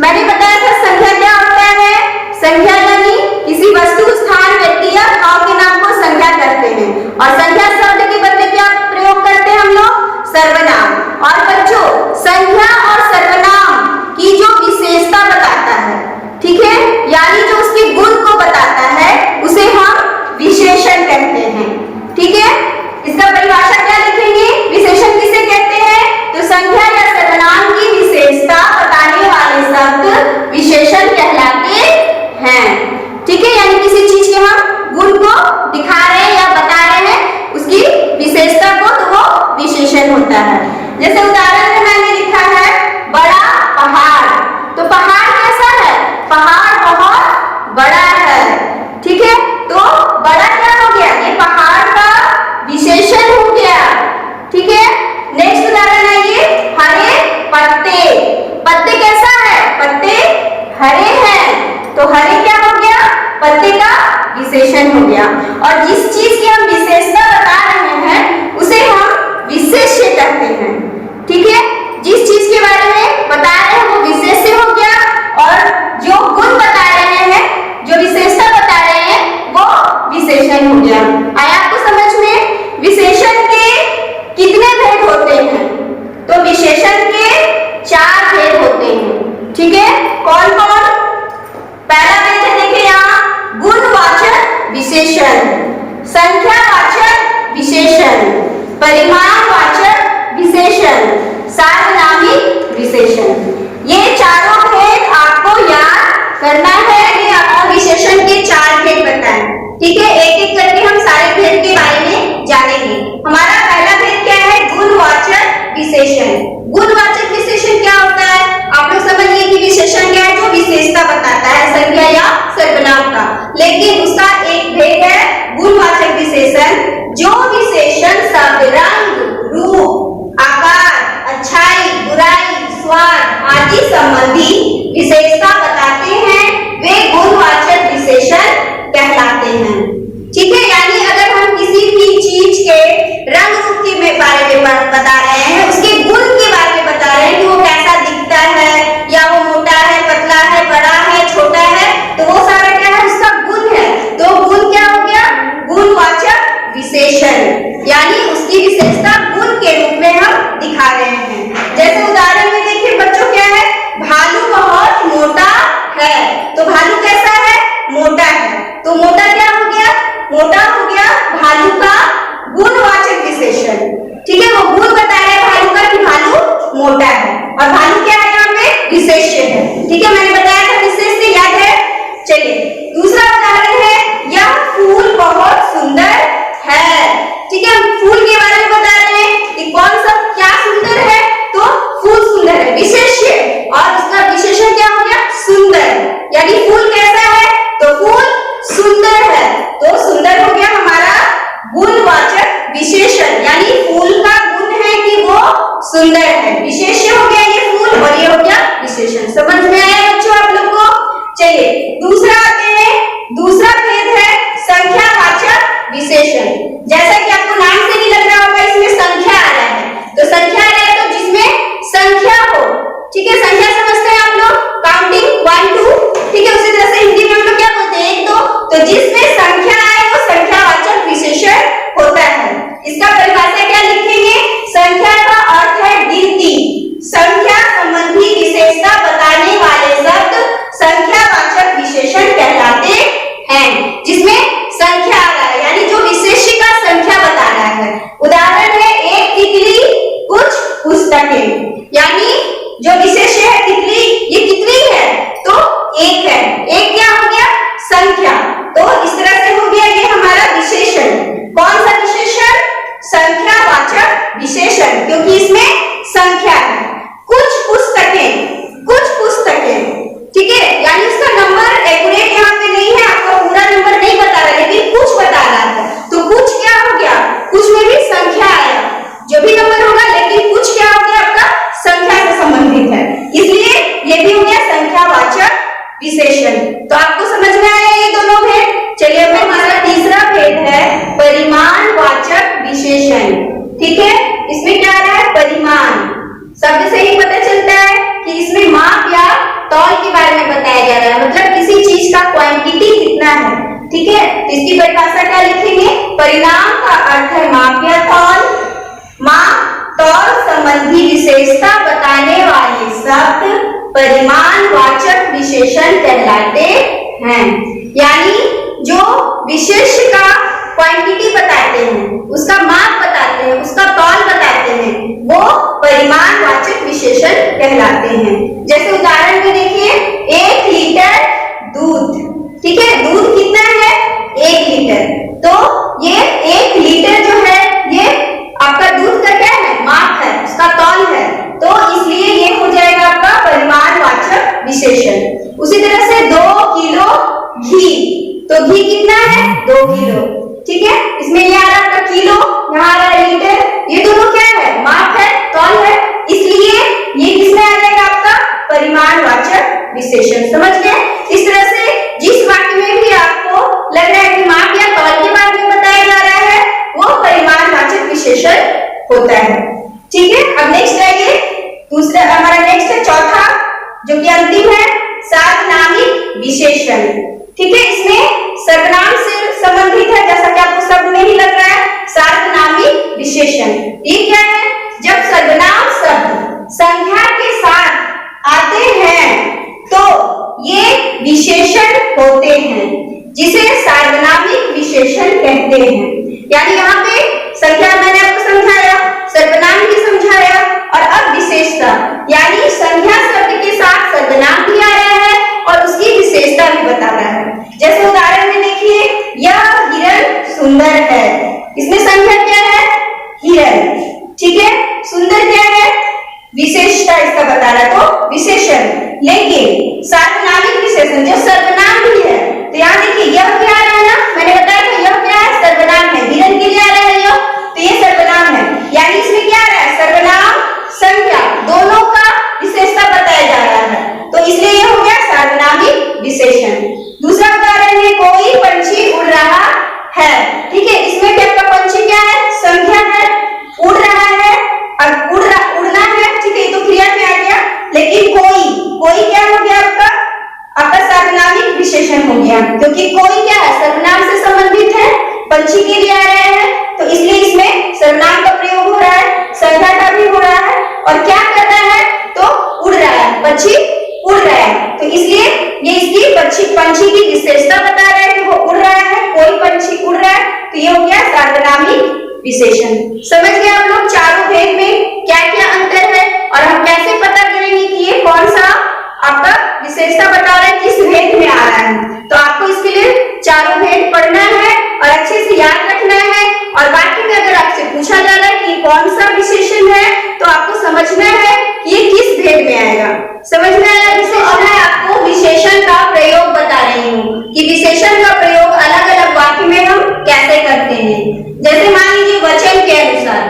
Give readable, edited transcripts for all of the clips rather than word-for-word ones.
मैंने बताया था संख्या क्या होता है। संख्या यानी किसी वस्तु, स्थान, व्यक्ति या भाव के नाम को संख्या कहते हैं। और संख्या शब्द के बदले क्या प्रयोग करते हैं हम लोग? सर्वनाम। और बच्चों, संख्या और सर्वनाम की जो विशेषता बताता है, ठीक है, यानी जो उसके गुण को बताता है, उसे हम विशेषण कहते हैं। ठीक है, इसका परिभाषा क्या लिखेंगे? विशेषण किसे कहते हैं? तो संख्या या सर्वनाम की विशेषता बताने वाले शब्द विशेषण कहलाते हैं। ठीक है, यानी किसी चीज के हम गुण को दिखा रहे हैं या बता रहे हैं, उसकी विशेषता को, तो वो विशेषण होता है। जैसे उदाहरण में मैंने लिखा है बड़ा पहाड़, तो पहाड़ कैसा है? पहाड़ बहुत बड़ा है। ठीक है, तो बड़ा क्या हो गया? ये पहाड़ का विशेषण हो गया। ठीक है, नेक्स्ट उदाहरण है ये हरे पत्ते। पत्ते कैसा है? पत्ते हरे हैं, तो हरे क्या हो गया? पत्ते का विशेषण हो गया। और जिस चीज की हम विशेषता बता रहे हैं उसे हम विशेष्य कहते हैं। ठीक है, जिस चीज के बारे में बता रहे हैं वो विशेष्य हो गया, और जो गुण बता रहे हैं, जो विशेषता बता रहे हैं, वो विशेषण हो गया। आया आपको समझ में? विशेषण के कितने भेद होते हैं? तो विशेषण के 4 भेद होते हैं। ठीक है, कौन कौन? पहला भेद है, देखिए यहाँ, गुणवाचक विशेषण, संख्यावाचक विशेषण, परिमाणवाचक विशेषण, सार्वनामिक विशेषण। ये चारों भेद आपको याद करना है। ये आपको विशेषण के 4 भेद बताएं। ठीक है, एक एक करके हम सारे भेद के बारे में जानेंगे। हमारा पहला भेद क्या है? गुणवाचक विशेषण। गुणवाचक विशेषण क्या होता है? आप लोग समझिए कि विशेषण क्या है? जो विशेषता बताता है, संख्या या सर्वनाम का। लेकिन उसका एक भेद है गुणवाचक विशेषण, जो विशेषण शब्द, रंग, रूप, आकार, अच्छाई, बुराई, स्वाद आदि संबंधी विशेषता बताते हैं, वे गुणवाचक विशेषण कहलाते हैं। ठीक है, यानी अगर हम किसी भी चीज के रंग रूप के बारे में बता रहे हैं, उसके गुण के बारे में बता रहे हैं कि वो कैसा दिखता है, या वो मोटा है, पतला है, बड़ा है, छोटा है, तो वो सारा क्या है? उसका गुण है। तो गुण क्या हो गया? गुणवाचक विशेषण, यानी उसकी विशेषता गुण के रूप में हम दिखा रहे हैं। जैसे उदाहरण में देखिए बच्चों, क्या है? भालू बहुत मोटा है, तो भालू कैसा है? मोटा है, तो मोटा क्या हो गया? मोटा हो गया भालू का गुणवाचक विशेषण। ठीक है, वो गुण बता रहे हैं भालू का कि भालू मोटा है, और भालू क्या है? यहाँ पे विशेष्य है। ठीक है, मैंने बताया था विशेष्य, याद है? चलिए, दूसरा उदाहरण है, यह फूल बहुत सुंदर है। ठीक है, हम फूल के बारे में बता रहे हैं कि कौन सा क्या सुंदर है? तो फूल सुंदर है, विशेष्य, और उसका विशेषण क्या हो गया? सुंदर। यानी फूल कैसा है? तो फूल सुंदर है, तो सुंदर हो गया हमारा गुणवाचक विशेषण, यानी फूल का गुण है कि वो सुंदर है। विशेष्य हो गया ये फूल, और ये हो गया विशेषण। समझ में आया बच्चों आप लोग को? चलिए दूसरा आते हैं। दूसरा भेद है संख्यावाचक विशेषण। जैसा कि आपको नाम से नहीं लग रहा होगा, इसमें संख्या आ रहा है, तो संख्या आ रहा है तो जिसमें संख्या हो। ठीक है, संख्या समझते हैं आप लोग, काउंटिंग 1 2। ठीक है, उसी तरह से हिंदी में हम लोग क्या बोलते हैं? 1 2। तो जिसमें संख्या आए वो संख्यावाचक विशेषण होता है। इसका परिभाषा क्या लिखेंगे? संख्या का अर्थ है गिनती। संख्या संबंधी विशेषता बताने वाले शब्द संख्यावाचक विशेषण कहलाते हैं, जिसमें संख्या आ रहा है, यानी जो विशेष्य का संख्या बता रहा है। उदाहरण है एक तितली कुछ पुस्तकें, यानी जो विशेष्य है तौल के बारे में बताया जा रहा है, मतलब किसी चीज का क्वांटिटी कितना है। ठीक है, तो इसकी परिभाषा क्या लिखेंगे? परिणाम का अर्थ है माप या तौल। माप तौल संबंधी विशेषता बताने वाले शब्द परिमाणवाचक विशेषण कहलाते हैं। यानी जो विशेष का क्वांटिटी बताते हैं, उसका माप बताते हैं, उसका तौल बताते हैं, वो परिमाणवाचक विशेषण कहलाते हैं। जैसे उदाहरण में देखिए, 1 लीटर दूध। ठीक है, दूध कितना है? 1 लीटर। तो ये 1 लीटर जो है ये आपका दूध का क्या है? माप है, उसका तौल है। तो इसलिए ये हो जाएगा आपका परिमाणवाचक विशेषण। उसी तरह से 2 किलो घी, तो घी कितना है? 2 किलो। ठीक है, इसमें ये आ रहा है आपका किलो, यहाँ आ रहा है लीटर, ये दोनों क्या है? माप है, तौल है, इसलिए ये किसमें आ जाएगा आपका? परिमाणवाचक विशेषण। समझ गए? इस तरह से जिस वाक्य में भी आपको लग रहा है कि माप या तौल के बारे में बताया जा रहा है, वो परिमाणवाचक विशेषण होता है। ठीक है, अब नेक्स्ट आइए, दूसरा हमारा नेक्स्ट है चौथा, जो कि अंतिम है, सार्वनामिक विशेषण। ठीक है, इसमें सर्वनाम से संबंधित है, जैसा कि आपको शब्द में ही लग रहा है, सार्वनामिक विशेषण। ये क्या है? जब सर्वनाम शब्द संख्या के साथ आते हैं तो ये विशेषण होते हैं, जिसे सार्वनामिक विशेषण कहते हैं। यानी यहाँ पे संख्या मैंने आपको समझाया, सर्वनाम भी समझाया, और अब विशेषता, यानी संख्या शब्द के साथ सर्वनाम भी आ रहा है और उसकी विशेषता भी बता रहा है। जैसे उदाहरण में देखिए, यह हिरण सुंदर है। इसमें संख्या क्या है? हिरण। ठीक है, सुंदर क्या है? विशेषता इसका बता रहा है, तो विशेषण। लेकिन सार्वनामिक विशेषण जो सर्वनाम भी है, तो यहाँ देखिए यह क्या आ रहा है ना, मैंने बताया था यह क्या है? सर्वनाम है। हिरण के लिए आ रहा है यह, तो ये सर्वनाम है। यानी इसमें क्या आ रहा है? सर्वनाम संख्या दोनों का विशेषता बताया जा रहा है, तो इसलिए यह हो गया सार्वनामिक विशेषण। दूसरा उदाहरण है, कोई पंछी उड़ रहा है। ठीक है, इसमें भी आपका पंछी क्या है? संख्या है, उड़ रहा है, और उड़ना है। ठीक है, तो क्रिया में आ गया। लेकिन कोई क्या हो गया? आपका सार्वनामिक विशेषण हो गया, क्योंकि कोई क्या है? सर्वनाम से संबंधित है, पंछी के लिए आ रहा है, तो इसलिए इसमें सर्वनाम का प्रयोग हो रहा है, संख्या का भी हो रहा है, और क्या कर रहा है? तो उड़ रहा है, पंछी उड़ रहा है, तो इसलिए ये इसकी पंछी की विशेषता बता रहा है कि वो उड़ रहा है, कोई पंछी उड़ रहा है, तो ये हो गया सार्वनामिक विशेषण। समझ गए आप लोग चारों भेद में क्या क्या अंतर है, और हम कैसे पता करेंगे कि ये कौन सा आपका विशेषता बता रहा है, किस भेद में आ रहा है। तो आपको इसके लिए चारों भेद पढ़ना है और अच्छे से याद रखना है, और वाक्य में अगर आपसे पूछा जा रहा है कि कौन सा विशेषण है, तो आपको समझना है कि ये किस भेद में आएगा। समझ में आया? विशेषण है, आपको विशेषण का प्रयोग बता रही हूँ कि विशेषण का प्रयोग अलग अलग वाक्य में हम कैसे करते हैं। जैसे मान लीजिए वचन के अनुसार,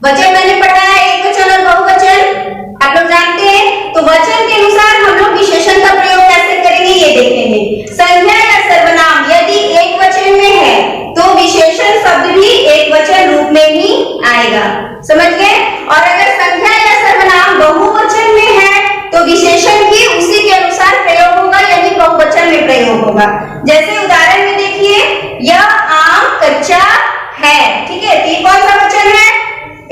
वचन मैंने पढ़ा है एक वचन और बहुवचन, आप लोग जानते हैं, तो वचन के अनुसार हम लोग विशेषण का प्रयोग कैसे करेंगे ये देखेंगे। संख्या या सर्वनाम यदि एक वचन में है तो विशेषण शब्द भी एक वचन रूप में ही आएगा। समझ गए? और अगर संख्या या सर्वनाम बहुवचन में है तो विशेषण भी उसी के अनुसार प्रयोग होगा, यानी बहुवचन में प्रयोग होगा। जैसे उदाहरण में देखिए, यह आम कच्चा है। ठीक है, तो ये कौन सा वचन है?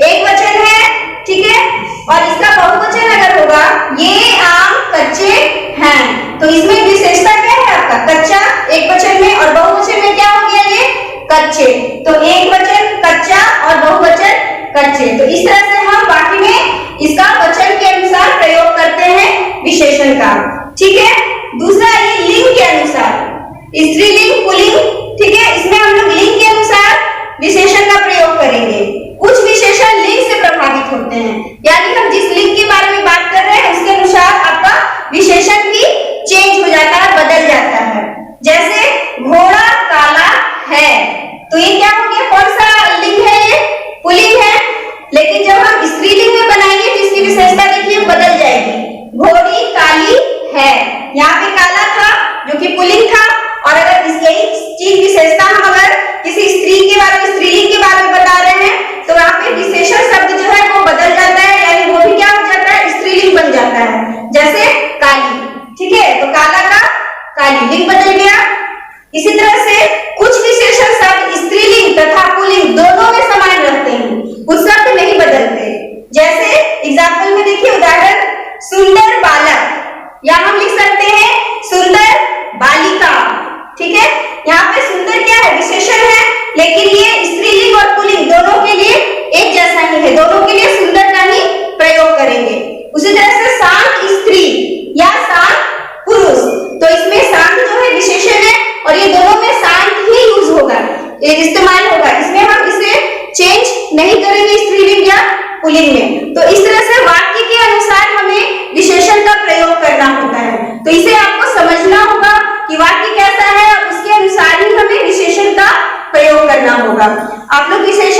एक वचन है। ठीक है, और इसका बहुवचन अगर होगा, ये आम कच्चे हैं, तो इसमें विशेषता क्या है आपका? कच्चा एक वचन में, और बहुवचन में क्या हो गया? ये कच्चे। तो एक वचन कच्चा और बहुवचन कच्चे। तो इस तरह से हम वाक्य में इसका वचन के अनुसार प्रयोग करते हैं विशेषण का। ठीक है, दूसरा ये लिंग के अनुसार, स्त्रीलिंग पुल्लिंग। ठीक है, इसमें हम लोग लिंग के अनुसार विशेषण का प्रयोग करेंगे। कुछ विशेषण लिंग से प्रभावित होते हैं, यानी हम जिस लिंग के बारे में बात कर रहे हैं उसके अनुसार आपका विशेषण भी चेंज हो जाता है, बदल जाता है। जैसे घोड़ा काला है, तो ये क्या हो गया? कौन सा लिंग है? ये पुल्लिंग है। लेकिन जब हम स्त्रीलिंग में बनाएंगे तो इसकी विशेषता देखिए बदल जाएगी। घोड़ी काली है, यहाँ पे काला था जो कि पुल्लिंग था, और अगर यही चीज विशेषता हम अगर किसी स्त्री के बारे में, स्त्रीलिंग के बारे में बता रहे हैं, तो यहाँ पे विशेषण शब्द जो है वो बदल जाता है, यानी वो भी क्या हो जाता है? स्त्रीलिंग बन जाता है। जैसे काली। खाली लिंग बदल गया। इसी तरह से कुछ विशेषण शब्द स्त्रीलिंग तथा पुल्लिंग दोनों में समान रहते हैं, कुछ शब्द नहीं बदलते। जैसे एग्जाम्पल में देखिए, उदाहरण सुंदर बालक, या हम लिख सकते हैं सुंदर बालिका। ठीक है, यहाँ पे सुंदर क्या है, विशेषण है, लेकिन ये स्त्रीलिंग और पुल्लिंग दोनों के लिए एक जैसा ही है, दोनों के लिए सुंदर का ही प्रयोग करेंगे। उसी तरह से शांत स्त्री या शांत पुरुष, तो इसमें शांत जो है विशेषण है और ये दोनों में शांत ही यूज होगा, ये इस्तेमाल होगा, इसमें हम इसे चेंज नहीं करेंगे स्त्रीलिंग या पुल्लिंग में। तो इस तरह से वाक्य के अनुसार हमें विशेषण का प्रयोग करना होता है। तो इसे आपको समझना होगा कि वाक्य कैसा है और उसके अनुसार ही हमें विशेषण का प्रयोग करना होगा। आप लोग विशेषण